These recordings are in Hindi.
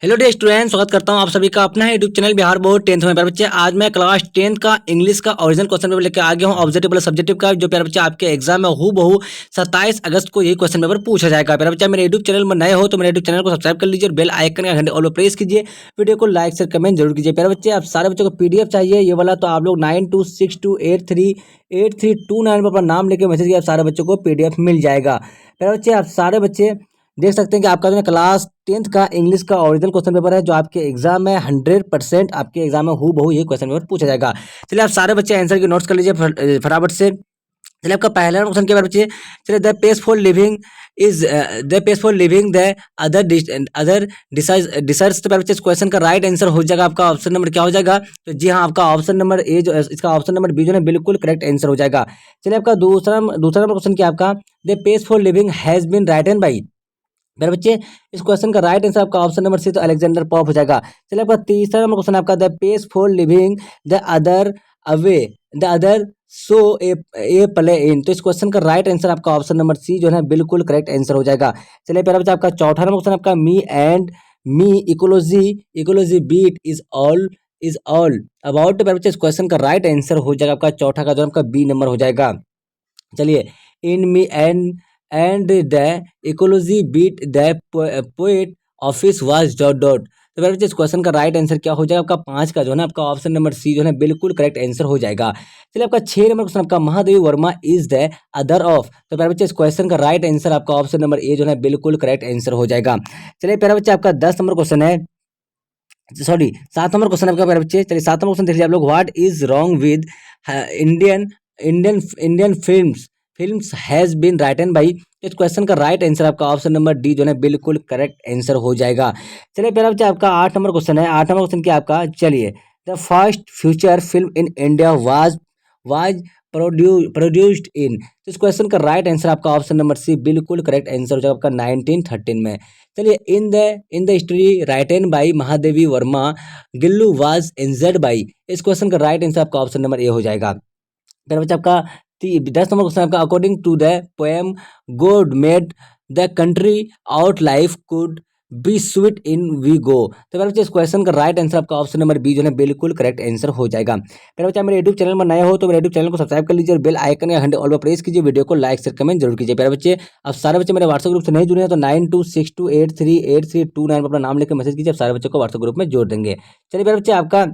हेलो डियर स्टूडेंट, स्वागत करता हूं आप सभी का अपना YouTube channel Bihar board 10th में। प्यारे बच्चे, आज मैं क्लास 10th का इंग्लिश का ओरिजिनल क्वेश्चन पेपर लेकर आ गया हूं। ऑब्जेक्टिव प्लस सब्जेक्टिव का जो प्यारे बच्चे आपके एग्जाम में हूबहू 27 अगस्त को यही क्वेश्चन पेपर पूछा जाएगा। प्यारे बच्चे, मेरे यूट्यूब चैनल में नए हो तो मेरे यूट्यूब चैनल को सब्सक्राइब कर लीजिए और बेल आइकन का घंटे ऑल पर प्रेस कीजिए। वीडियो को लाइक शेयर कमेंट जरूर कीजिए। प्यारे बच्चे, आप सारे बच्चों को पीडीएफ चाहिए ये वाला, तो आप लोग 9262838329 पर अपना नाम लेकर मैसेज किया, आप सारे बच्चों को पीडीएफ मिल जाएगा। प्यारे बच्चे, आप सारे बच्चे देख सकते हैं कि आपका जो है क्लास 10th का इंग्लिश का ओरिजिनल क्वेश्चन पेपर है जो आपके एग्जाम में 100% आपके एग्जाम में हूबहू ये क्वेश्चन पेपर पूछा जाएगा। चलिए आप सारे बच्चे आंसर की नोट्स कर लीजिए फटाफट से। चलिए आपका पहला क्वेश्चन के बारे में चलिए, the pace for living is the pace for living the other decides. तो बच्चे इस क्वेश्चन का राइट आंसर हो जाएगा आपका ऑप्शन नंबर क्या हो जाएगा? तो जी हाँ, आपका ऑप्शन नंबर ए जो इसका ऑप्शन नंबर बी जो है बिल्कुल करेक्ट आंसर हो जाएगा। चलिए आपका दूसरा नंबर क्वेश्चन क्या आपका? The pace for living has been written by. मेरे बच्चे, इस क्वेश्चन का राइट आंसर आपका ऑप्शन नंबर सी तो अलेक्जेंडर पॉप हो जाएगा। चलिए आपका तीसरा नंबर क्वेश्चन आपका, the pace for living the other away the other so a play in. तो इस क्वेश्चन का राइट आंसर आपका ऑप्शन नंबर सी जो है बिल्कुल करेक्ट आंसर हो जाएगा। चलिए प्यारा बच्चा, आपका चौथा नंबर क्वेश्चन आपका, me and me ecology beat is all about. तो प्यारा बच्चा, इस क्वेश्चन का राइट आंसर हो जाएगा आपका चौथा का जो आपका बी नंबर हो जाएगा। चलिए, in me and the ecology beat the poet office was dot dot. तो मेरे बच्चे, इस क्वेश्चन का राइट आंसर क्या हो जाएगा? आपका 5 का जो है ना आपका ऑप्शन नंबर सी जो है बिल्कुल करेक्ट आंसर हो जाएगा। चलिए आपका 6 नंबर क्वेश्चन आपका, Mahadevi Verma is the other of. तो मेरे बच्चे, इस क्वेश्चन का राइट आंसर आपका ऑप्शन नंबर ए जो है बिल्कुल करेक्ट आंसर हो जाएगा। चलिए प्यारे बच्चे, आपका 10 नंबर क्वेश्चन है, सॉरी 7 नंबर क्वेश्चन आपका प्यारे बच्चे। चलिए 7 नंबर क्वेश्चन देख लीजिए आप लोग, what is wrong with Indian Indian films has been written by. इस क्वेश्चन का राइट आंसर आपका ऑप्शन नंबर डी जो है बिल्कुल करेक्ट आंसर हो जाएगा। चलिए प्यारा बच्चा, आपका 8 नंबर क्वेश्चन है। 8 नंबर क्वेश्चन क्या आपका? चलिए, the first future film in India was produced in. तो इस क्वेश्चन का राइट आंसर आपका ऑप्शन नंबर सी बिल्कुल करेक्ट आंसर हो जाएगा आपका 1913 में। चलिए, in the story written by Mahadevi Verma Gillu was injured by. इस क्वेश्चन का राइट आंसर आपका ऑप्शन नंबर ए हो जाएगा। फिर बच्चा आपका 10 नंबर क्वेश्चन आपका, according to the poem god made the country out life could be sweet in we go. तो मेरे बच्चे, इस क्वेश्चन का राइट आंसर आपका ऑप्शन नंबर बी जो है बिल्कुल करेक्ट आंसर हो जाएगा। मेरे बच्चा, मेरे यूट्यूब चैनल में नए हो तो मेरे यूट्यूब चैनल को सब्सक्राइब कर लीजिए और बेल आइकन या घंटे ऑल पर प्रेस कीजिए। वीडियो को लाइक शेयर कमेंट जरूर कीजिए। प्यारे बच्चे, अब सारे बच्चे मेरे व्हाट्सएप ग्रुप से नहीं जुड़े हैं तो 9262838329 पर अपना नाम लेकर मैसेज कीजिए, आप सारे बच्चों को व्हाट्सएप ग्रुप में जोड़ देंगे। चलिए प्यारे बच्चे, आपका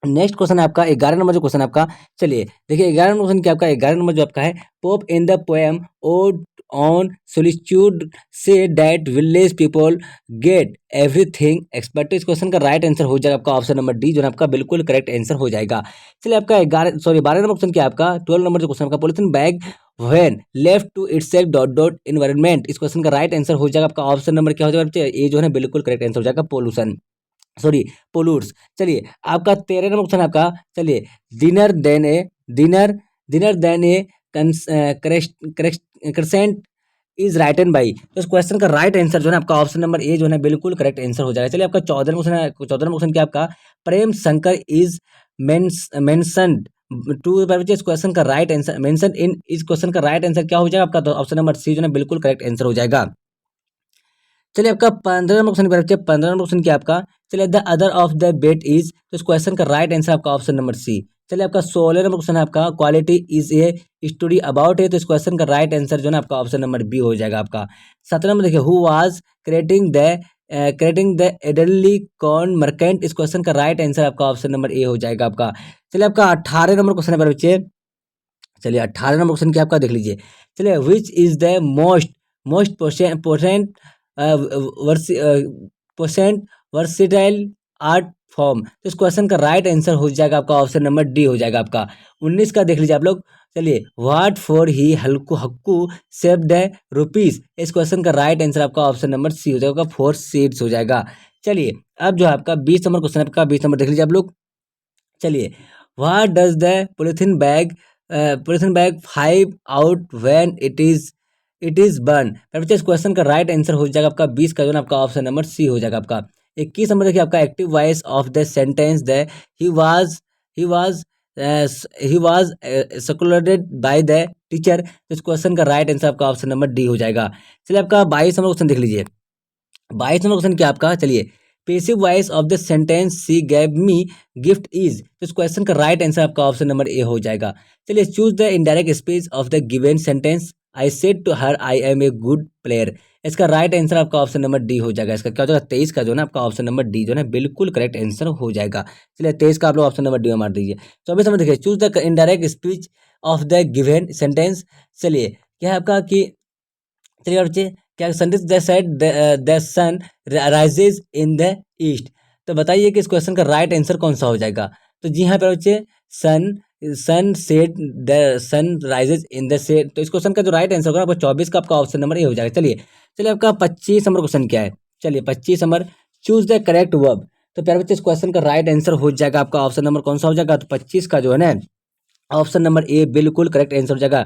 नेक्स्ट क्वेश्चन है आपका 11 नंबर जो क्वेश्चन आपका। चलिए देखिए, 11 नंबर क्वेश्चन क्या आपका? 11 नंबर जो आपका है, pope in the poem odd on solitude say that village people get everything expect. इस क्वेश्चन का राइट आंसर हो जाएगा आपका ऑप्शन नंबर डी जो है आपका बिल्कुल करेक्ट आंसर हो जाएगा। चलिए आपका 12 नंबर क्वेश्चन क्या आपका? 12 नंबर जो क्वेश्चन आपका, polythene bag when left to itself dot dot environment. इस क्वेश्चन का राइट आंसर हो जाएगा आपका ऑप्शन नंबर क्या हो जाएगा? ये जो है बिल्कुल करेक्ट आंसर हो जाएगा पोल्यूशन, सॉरी पोलूट्स। चलिए आपका 13 नंबर क्वेश्चन आपका, चलिए, dinner then a dinner dinner then a crescent is written by. तो इस क्वेश्चन का राइट आंसर जो है आपका ऑप्शन नंबर ए जो है बिल्कुल करेक्ट आंसर हो जाएगा। चलिए आपका 14 क्वेश्चन है। 14 क्वेश्चन क्या आपका? Prem Shankar is mentioned to. इस क्वेश्चन का राइट आंसर मेंशन इन, इस क्वेश्चन का राइट आंसर क्या हो जाएगा आपका? तो ऑप्शन नंबर सी जो है बिल्कुल करेक्ट आंसर हो जाएगा। चलिए आपका 15 नंबर क्वेश्चन पर बच्चे, 15 नंबर क्वेश्चन क्या आपका? चलिए, the other of the bet is. तो इस क्वेश्चन का राइट आंसर आपका ऑप्शन नंबर सी। चलिए आपका 16 नंबर क्वेश्चन है आपका, quality is a story about है। तो इस क्वेश्चन का राइट आंसर जो है आपका ऑप्शन नंबर बी हो जाएगा आपका। 17 नंबर देखिए, who was creating the Adley corn merchant. इस क्वेश्चन का राइट आंसर आपका ऑप्शन नंबर ए हो जाएगा आपका। चलिए आपका 18 नंबर क्वेश्चन है मेरे बच्चे। चलिए 18 नंबर क्वेश्चन क्या आपका देख लीजिए। चलिए, which is the most portent percent versatile art form. तो इस क्वेश्चन का राइट आंसर हो जाएगा आपका ऑप्शन नंबर डी हो जाएगा आपका। 19 का देख लीजिए आप लोग। चलिए, what for he Halku Hakku save the rupees. इस क्वेश्चन का राइट आंसर आपका ऑप्शन नंबर सी हो जाएगा, 4 सीड्स हो जाएगा। चलिए अब जो है आपका 20 नंबर क्वेश्चन आपका, 20 नंबर देख लीजिए आप लोग। चलिए, what does the polythene bag five out when it is burn. बच्चे, इस क्वेश्चन का राइट आंसर हो जाएगा आपका 20 का जो है आपका ऑप्शन नंबर सी हो जाएगा आपका। 21 नंबर देखिए आपका, active voice of the sentence the he was he was he was circulated by the teacher. इस क्वेश्चन का राइट आंसर आपका ऑप्शन नंबर डी हो जाएगा। चलिए आपका 22 नंबर क्वेश्चन देख लीजिए। 22 नंबर क्वेश्चन क्या आपका? चलिए, passive voice of the sentence she gave me gift is, तो इस क्वेश्चन का राइट आंसर आपका ऑप्शन नंबर ए हो जाएगा। चलिए, choose the indirect speech of the given sentence I said to her I am a good player, इसका राइट आंसर आपका ऑप्शन नंबर डी हो जाएगा। इसका क्या हो जाएगा, 23 का जो है ना आपका ऑप्शन नंबर डी जो है बिल्कुल करेक्ट आंसर हो जाएगा। चलिए, 23 का आप लोग ऑप्शन नंबर डी में मार दीजिए। 24 नंबर देखिए, choose the indirect speech of the given sentence. चलिए, क्या है आपका कि, चलिए बच्चे, क्या sentence the said the sun rises in the east, तो बताइए कि इस क्वेश्चन का राइट आंसर कौन सा हो जाएगा। तो जी हाँ पर बच्चे, sun sun said the sun rises in the said, तो इस क्वेश्चन का जो राइट आंसर होगा आपका 24 का आपका ऑप्शन नंबर ए हो जाएगा। चलिए चलिए, आपका 25 नंबर क्वेश्चन क्या है। चलिए 25 number, choose the correct verb, तो प्यारे बच्चे इस क्वेश्चन का राइट आंसर हो जाएगा आपका ऑप्शन नंबर कौन सा हो जाएगा, तो 25 का जो है ना ऑप्शन नंबर ए बिल्कुल करेक्ट आंसर हो जाएगा।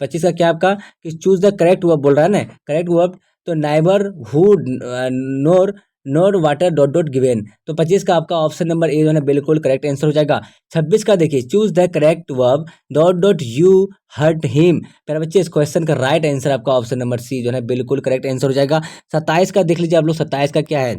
25 का क्या आपका कि चूज द करेक्ट वर्ब बोल रहा है ना, करेक्ट वर्ब, तो नाइबर हुड नोर नोर वाटर डॉट डॉट गिवेन, तो 25 का आपका ऑप्शन नंबर ए जो है बिल्कुल करेक्ट आंसर हो जाएगा। 26 का देखिए, choose the correct verb dot dot you hurt him, प्यारे बच्चे इस क्वेश्चन का राइट आंसर आपका ऑप्शन नंबर सी जो है बिल्कुल करेक्ट आंसर हो जाएगा। 27 का देख लीजिए आप लोग, 27 का क्या है।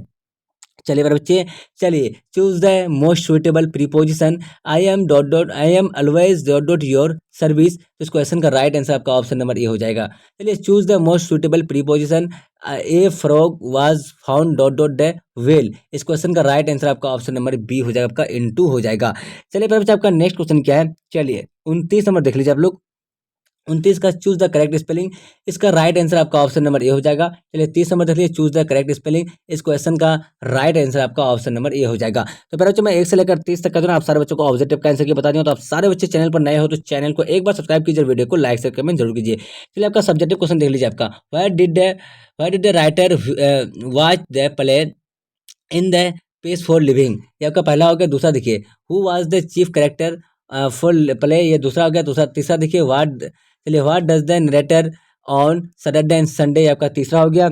चलिए मेरे बच्चे, चलिए choose the most suitable preposition I am dot dot I am always dot dot your service, तो इस क्वेश्चन का राइट आंसर आपका ऑप्शन नंबर ए हो जाएगा। चलिए, choose the most suitable preposition A frog was found dot dot the well, इस क्वेश्चन का राइट आंसर आपका ऑप्शन नंबर बी हो जाएगा, आपका इनटू हो जाएगा। चलिए मेरे बच्चे, आपका नेक्स्ट क्वेश्चन क्या है। चलिए 29 नंबर देख लीजिए आप लोग, 29 का चूज द करेक्ट स्पेलिंग, इसका राइट आंसर आपका ऑप्शन नंबर ए हो जाएगा। चलिए 30 नंबर देख लीजिए, चूज द करेक्ट स्पेलिंग, इस क्वेश्चन का राइट आंसर आपका ऑप्शन नंबर ए हो जाएगा। तो पहले बच्चों, मैं 1 से लेकर 30 तक का जो ना आप सारे बच्चों को ऑब्जेक्टिव का आंसर की बता दूं, तो आप सारे बच्चे चैनल पर नए हो तो चैनल को एक बार सब्सक्राइब कीजिए, वीडियो को लाइक शेयर कमेंट जरूर कीजिए। चलिए, आपका सब्जेक्टिव क्वेश्चन देख लीजिए, आपका why did the writer watch the play in the pace for living, ये आपका पहला हो गया। दूसरा देखिए, who was the chief character for play, ये दूसरा हो गया। दूसरा तीसरा देखिए, व्हाट, चलिए what does the narrator on Saturday and Sunday, ये आपका तीसरा हो गया।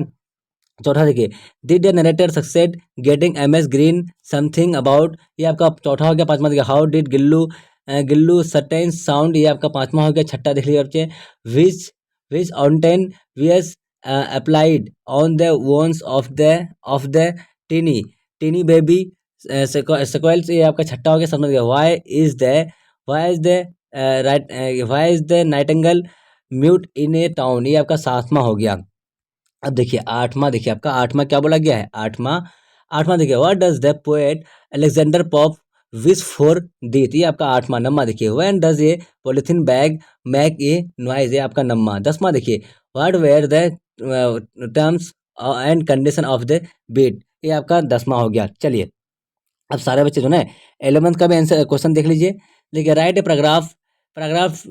चौथा देखिए, did the narrator succeed getting MS Green something about, ये आपका चौथा हो गया। पांचवा देखिए, how did Gillu certain sound, ये आपका पांचवा हो गया। छठा देख लीजिए बच्चे, which which ointment was applied on the wounds of the tiny tiny baby squirrels, ये आपका छठा हो गया। समझ गया, why is the right why is the nightingale mute in a town, ये आपका सातवां हो गया। अब देखिए आठवां, देखिए आपका आठवां क्या बोला गया है। आठवां आठवां देखिए, what does the poet Alexander Pope wish for death, ये आपका आठवां। नम्मा देखिए, when does a polythene bag make a noise, ये आपका नम्मा। दसवां देखिए, what were the terms and condition of the bet, ये आपका 10वां हो गया। चलिए, अब सारे बच्चे जो ना 11th का भी आंसर क्वेश्चन देख लीजिए। देखिए, right a paragraph paragraph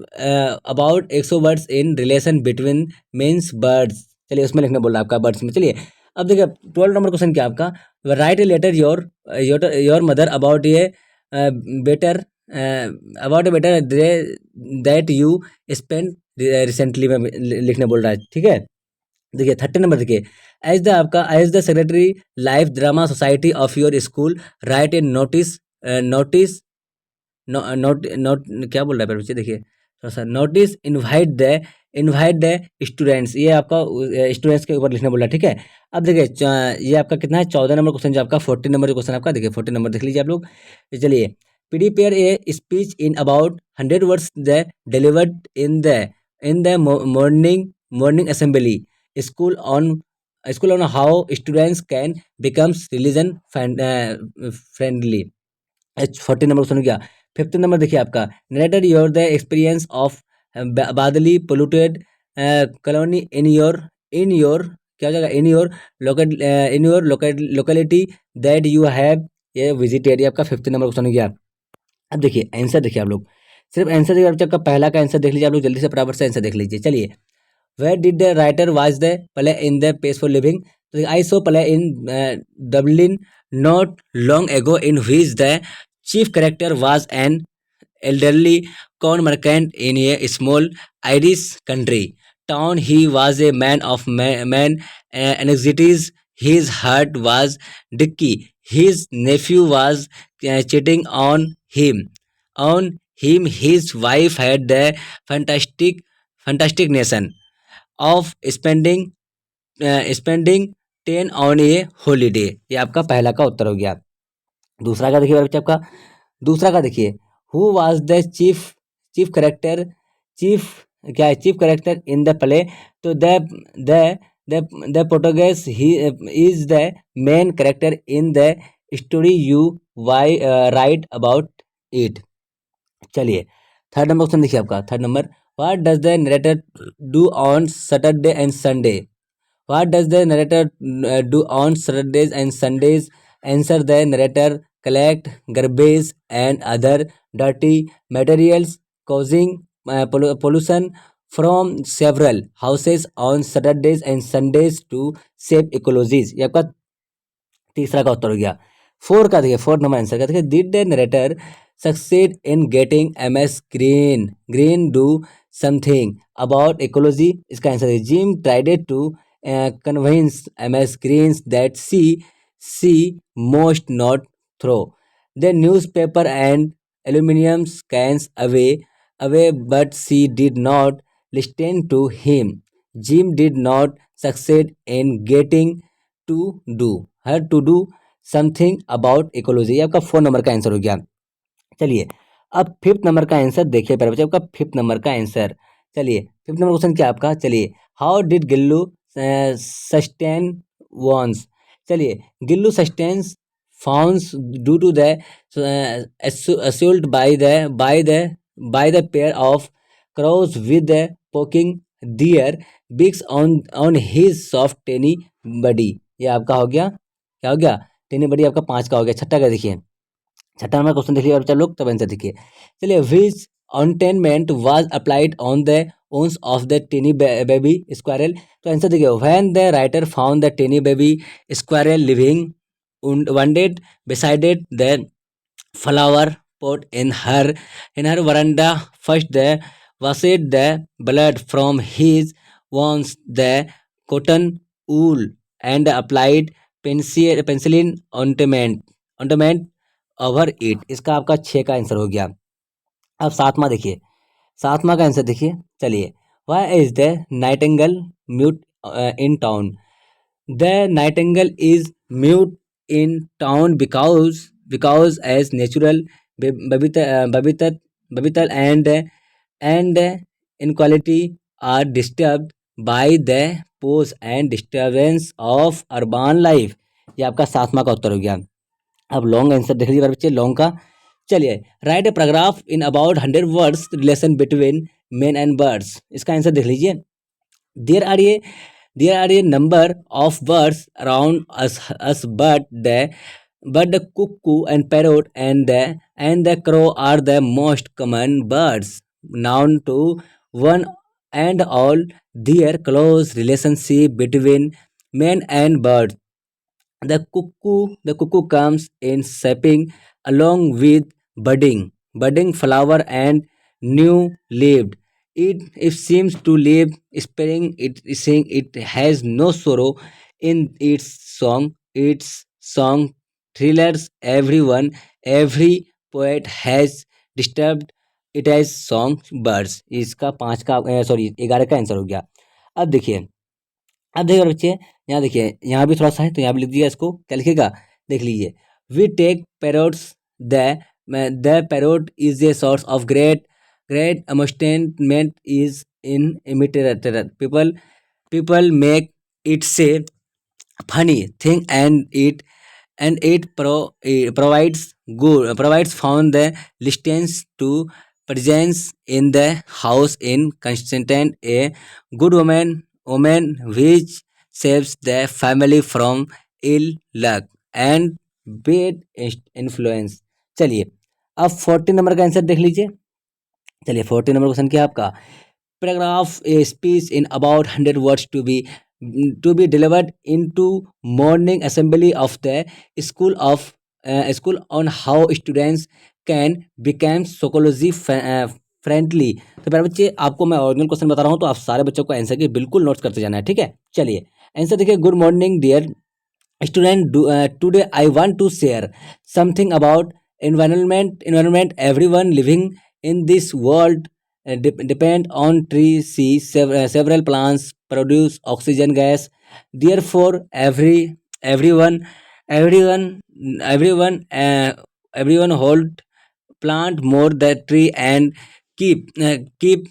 about 100 words in relation between means birds, चलिए उसमें लिखने बोल रहा है आपका बर्ड्स में। चलिए, अब देखिए 12 नंबर क्वेश्चन क्या आपका, write a letter your mother about a better about a better that you spend recently में लिखने बोल रहा है। ठीक है, देखिए 30 नंबर देखिए, as the secretary life drama society of your school write a notice note note क्या बोल रहा है बच्चे, देखिए थोड़ा सा, नोटिस इनवाइट द स्टूडेंट्स, ये आपका स्टूडेंट्स के ऊपर लिखने बोल रहा है। ठीक है, अब देखिए ये आपका कितना है, 14 नंबर क्वेश्चन जो आपका 14 नंबर क्वेश्चन आपका, देखिए 14 नंबर देख लीजिए आप लोग। चलिए, prepare a speech in about 100 words the delivered in the morning assembly school on how students can becomes religion friendly. 14 number question क्या। 15 नंबर देखिए आपका, narrator your the experience of Badli polluted colony in your क्या हो जाएगा, in your locality that you have ये विजिटेड, ये आपका 15 नंबर क्वेश्चन हो गया। अब देखिए आंसर देखिए आप लोग, सिर्फ आंसर देखिए आपका पहला का आंसर देख लीजिए आप लोग, जल्दी से फटाफट से आंसर देख लीजिए। चलिए, where did the writer was the play in the pace for living, I saw play in Dublin not long ago in which the chief character was an elderly corn merchant in a small Irish country town. He was a man of anxieties. His heart was dicky. His nephew was cheating on him. His wife had the fantastic nation of spending 10 on A holiday. ये आपका पहला का उत्तर हो गया। दूसरा का देखिए बच्चे आपका, दूसरा का देखिए, who was the chief chief character, chief क्या है, chief character in the play. तो the the Portuguese he is the main character in the story, you why write about it. चलिए थर्ड नंबर क्वेश्चन देखिए आपका, third number, what does the narrator do on Saturday and Sunday. What does the narrator do on Saturdays and Sundays? Answer the narrator collect garbage and other dirty materials causing pollution from several houses on Saturdays and Sundays to save ecologies। ये आपका तीसरा का उत्तर हो गया। फोर का देखिए, फोर्थ नंबर आंसर का देखिए, did the narrator succeed in getting MS Green green do something about ecology. इसका आंसर है Jim tried to convince MS Greens that she must not throw the newspaper and aluminum cans away, but she did not listen to him. Jim did not succeed in getting to do her to do something about ecology। ये आपका 4 नंबर का आंसर हो गया। चलिए अब फिफ्थ नंबर का आंसर देखिए प्यारे बच्चे, आपका फिफ्थ नंबर का आंसर। चलिए फिफ्थ नंबर क्वेश्चन क्या आपका, चलिए how did Gillu sustain wounds. चलिए गिल्लू सस्टेन्स फाउंस due to the assault by the pair of crows with the poking their beaks on his soft tiny body। ये आपका हो गया, क्या हो गया, टेनी बडी आपका 5 का हो गया। छठा का देखिए, छठा नंबर क्वेश्चन देखिए बच्चा लोग, तब आंसर देखिए। चलिए which ointment was applied on the wounds of the tiny baby squirrel. तो आंसर देखिए, when the writer found the tiny baby squirrel living wounded beside the flower pot in her veranda, first the washed the blood from his wounds, the cotton wool, and applied penicillin ointment over it. इसका आपका 6 का आंसर हो गया। अब सातवां देखिए, सातवां का आंसर देखिए। चलिए why is the nightingale mute in town. The Nightingale is mute in town because as natural babital and inequality are disturbed by the pose and disturbance of urban life। ये आपका सातवां का उत्तर हो गया। अब लॉन्ग आंसर देख लीजिए बच्चे, लॉन्ग का। चलिए write a paragraph in about 100 words relation between men and birds. इसका आंसर देख लीजिए। There are a number of birds around us but the cuckoo and parrot and the crow are the most common birds known to one and all their close relationship between men and birds. The cuckoo comes in shaping along with budding flower and new leaved. It seems to live sparing it saying it has no sorrow in its song thrillers every poet has disturbed it as song birds। इसका 5 का सॉरी 11 का आंसर हो गया। अब देखिए, अब देखिए बच्चे, यहाँ देखिए, यहाँ भी थोड़ा सा है तो यहाँ भी लिख दिया, इसको क्या लिखेगा देख लीजिए। We take parrots the parrot is a source of great amusement is in imitator people make it say funny thing and it provides found the listens to presence in the house in constant a good woman which saves the family from ill luck and bad influence। चलिए अब 14 नंबर का आंसर देख लीजिए। चलिए 14 नंबर क्वेश्चन क्या है आपका, paragraph a speech in about 100 words to be delivered into morning assembly of the school on how students can become psychology friendly। तो प्यारे बच्चे आपको मैं ओरिजिनल क्वेश्चन बता रहा हूँ, तो आप सारे बच्चों को आंसर के बिल्कुल नोट्स करते जाना है, ठीक है। चलिए आंसर देखिए, good morning dear student, today I want to share something about environment everyone living in this world depend on trees. See several plants produce oxygen gas therefore everyone everyone everyone hold plant more the tree and keep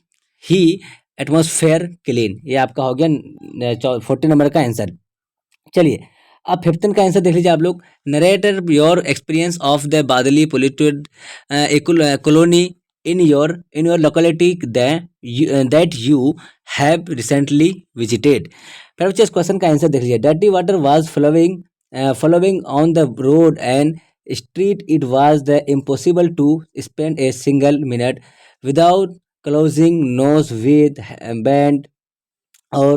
ही एटमॉस्फेयर क्लीन। ये आपका हो गया 40 नंबर का आंसर। चलिए अब 15 का आंसर देख लीजिए आप लोग। Narrator your experience of the Badli polluted colony in your locality that you have recently visited. फिर बच्चे इस क्वेश्चन का आंसर देख लीजिए। Dirty water was flowing on the road and street. It was the impossible to spend a single minute without closing nose with band or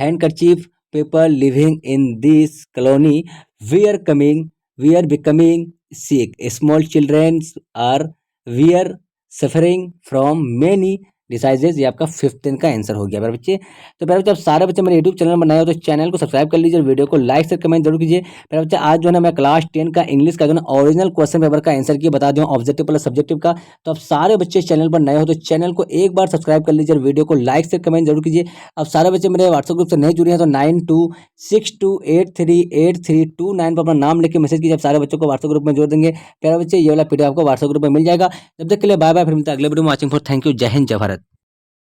handkerchief. People living in this colony were becoming sick. Small children were suffering from many डिसाइजेज। ये आपका 15 का आंसर हो गया। बच्चे तो प्यारे बच्चे आप सारे बच्चे मेरे यूट्यूब चैनल बनाए हो तो चैनल को सब्सक्राइब कर लीजिए और वीडियो को लाइक से कमेंट जरूर कीजिए। प्यारे बच्चे आज जो है मैं क्लास 10 का इंग्लिश का जो है ओरिजिनल क्वेश्चन पेपर का आंसर की बता दूँ, ऑब्जेक्टिव प्लस सब्जेक्टिव का। तो आप सारे बच्चे चैनल पर नए हो तो चैनल को एक बार सब्सक्राइब कर लीजिए और वीडियो को लाइक से कमेंट जरूर कीजिए। अब सारे बच्चे मेरे व्हाट्सएप ग्रुप से नहीं जुड़े हैं तो 9262838329 पर अपना नाम लिख के मैसेज कीजिए। आप सारे बच्चों को व्हाट्सएप ग्रुप में जोड़ देंगे। प्यारे बच्चे ये वाला पीडीएफ आपको व्हाट्सएप ग्रुप में मिल जाएगा। जब तक के लिए बाय बाय, फिर मिलते हैं अगले वीडियो में। Watching for thank you. जय हिंद जय भारत।